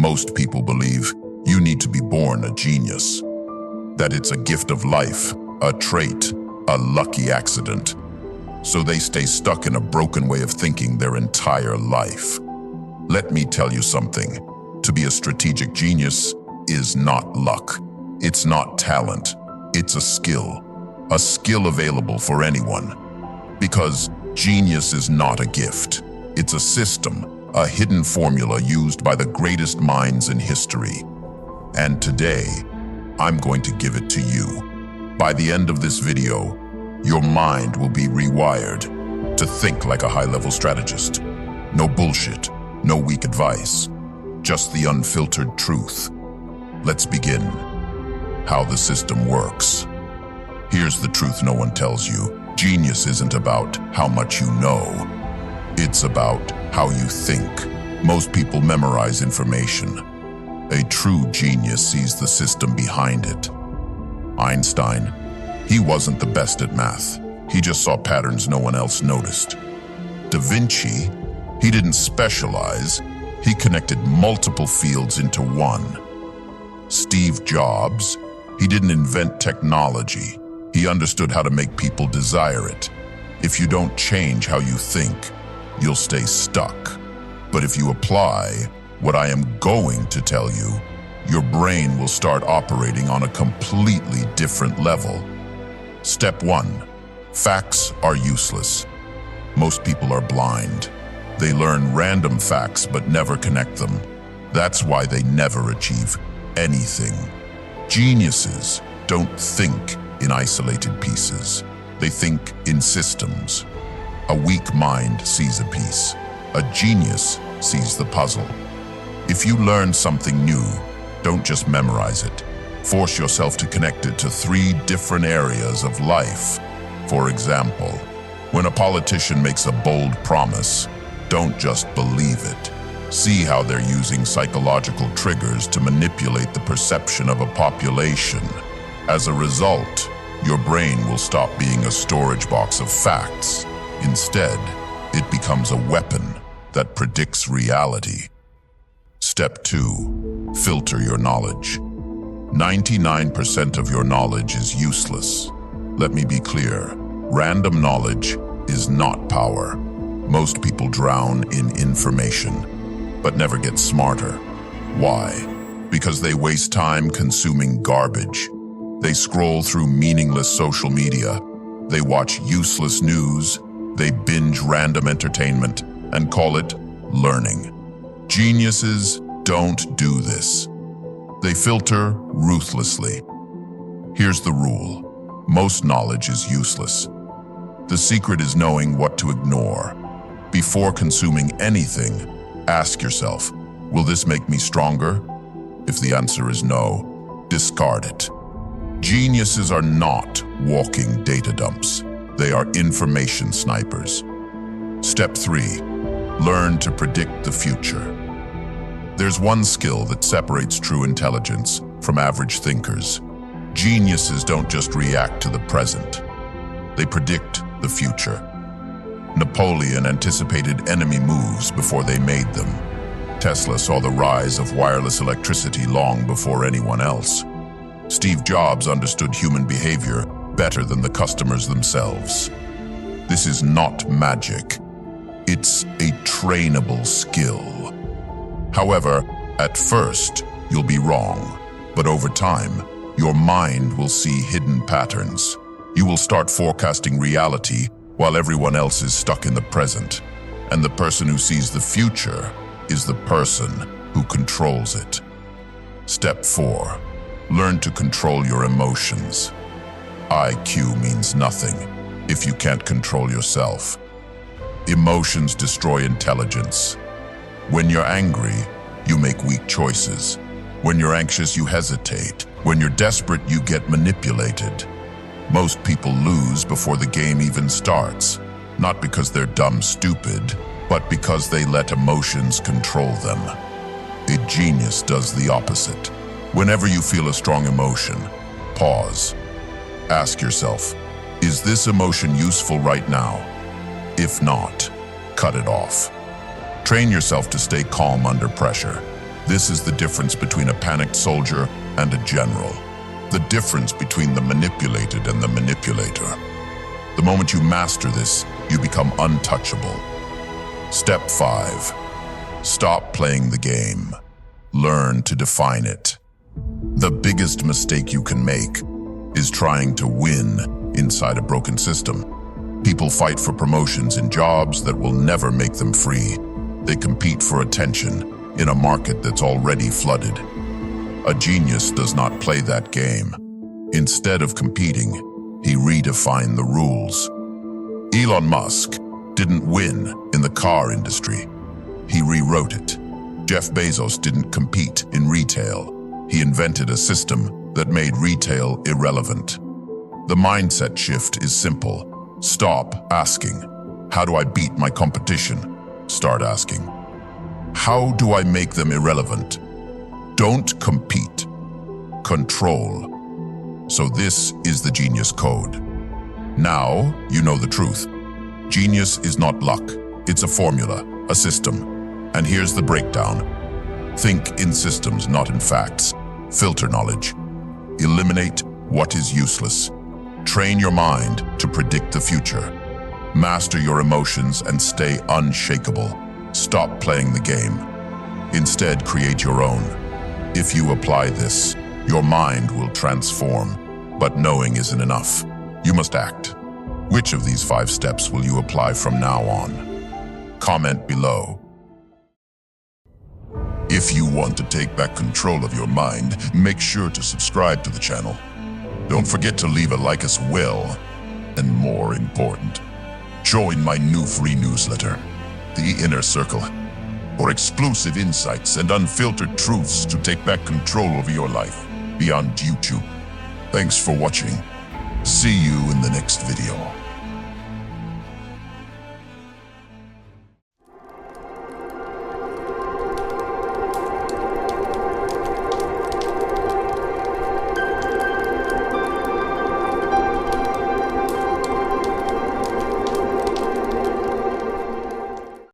Most people believe you need to be born a genius, that it's a gift of life, a trait, a lucky accident. So they stay stuck in a broken way of thinking their entire life. Let me tell you something. To be a strategic genius is not luck. It's not talent. It's a skill available for anyone. Because genius is not a gift. It's a system, a hidden formula used by the greatest minds in history. And today, I'm going to give it to you. By the end of this video, your mind will be rewired to think like a high-level strategist. No bullshit, no weak advice, just the unfiltered truth. Let's begin. How the system works. Here's the truth no one tells you. Genius isn't about how much you know. It's about how you think. Most people memorize information. A true genius sees the system behind it. Einstein, he wasn't the best at math. He just saw patterns no one else noticed. Da Vinci, he didn't specialize. He connected multiple fields into one. Steve Jobs, he didn't invent technology. He understood how to make people desire it. If you don't change how you think, you'll stay stuck. But if you apply what I am going to tell you, your brain will start operating on a completely different level. Step 1. Facts are useless. Most people are blind. They learn random facts but never connect them. That's why they never achieve anything. Geniuses don't think in isolated pieces. They think in systems. A weak mind sees a piece. A genius sees the puzzle. If you learn something new, don't just memorize it. Force yourself to connect it to 3 different areas of life. For example, when a politician makes a bold promise, don't just believe it. See how they're using psychological triggers to manipulate the perception of a population. As a result, your brain will stop being a storage box of facts. Instead, it becomes a weapon that predicts reality. Step 2. Filter your knowledge. 99% of your knowledge is useless. Let me be clear. Random knowledge is not power. Most people drown in information, but never get smarter. Why? Because they waste time consuming garbage. They scroll through meaningless social media. They watch useless news. They binge random entertainment and call it learning. Geniuses don't do this. They filter ruthlessly. Here's the rule. Most knowledge is useless. The secret is knowing what to ignore. Before consuming anything, ask yourself, will this make me stronger? If the answer is no, discard it. Geniuses are not walking data dumps. They are information snipers. Step 3. Learn to predict the future. There's one skill that separates true intelligence from average thinkers. Geniuses don't just react to the present. They predict the future. Napoleon anticipated enemy moves before they made them. Tesla saw the rise of wireless electricity long before anyone else. Steve Jobs understood human behavior better than the customers themselves. This is not magic. It's a trainable skill. However, at first, you'll be wrong. But over time, your mind will see hidden patterns. You will start forecasting reality while everyone else is stuck in the present. And the person who sees the future is the person who controls it. Step 4. Learn to control your emotions. IQ means nothing if you can't control yourself. Emotions destroy intelligence. When you're angry, you make weak choices. When you're anxious, you hesitate. When you're desperate, you get manipulated. Most people lose before the game even starts, not because they're dumb stupid, but because they let emotions control them. A genius does the opposite. Whenever you feel a strong emotion, pause. Ask yourself, is this emotion useful right now? If not, cut it off. Train yourself to stay calm under pressure. This is the difference between a panicked soldier and a general. The difference between the manipulated and the manipulator. The moment you master this, you become untouchable. Step 5. Stop playing the game. Learn to define it. The biggest mistake you can make is trying to win inside a broken system. People fight for promotions in jobs that will never make them free. They compete for attention in a market that's already flooded. A genius does not play that game. Instead of competing, he redefined the rules. Elon Musk didn't win in the car industry. He rewrote it. Jeff Bezos didn't compete in retail. He invented a system that made retail irrelevant. The mindset shift is simple. Stop asking, how do I beat my competition? Start asking, how do I make them irrelevant? Don't compete. Control. So this is the genius code. Now you know the truth. Genius is not luck. It's a formula, a system. And here's the breakdown. Think in systems, not in facts. Filter knowledge. Eliminate what is useless. Train your mind to predict the future. Master your emotions and stay unshakable. Stop playing the game. Instead, create your own. If you apply this, your mind will transform. But knowing isn't enough. You must act. Which of these 5 steps will you apply from now on? Comment below. If you want to take back control of your mind, make sure to subscribe to the channel. Don't forget to leave a like as well. And more important, join my new free newsletter, The Inner Circle, for exclusive insights and unfiltered truths to take back control over your life beyond YouTube. Thanks for watching. See you in the next video.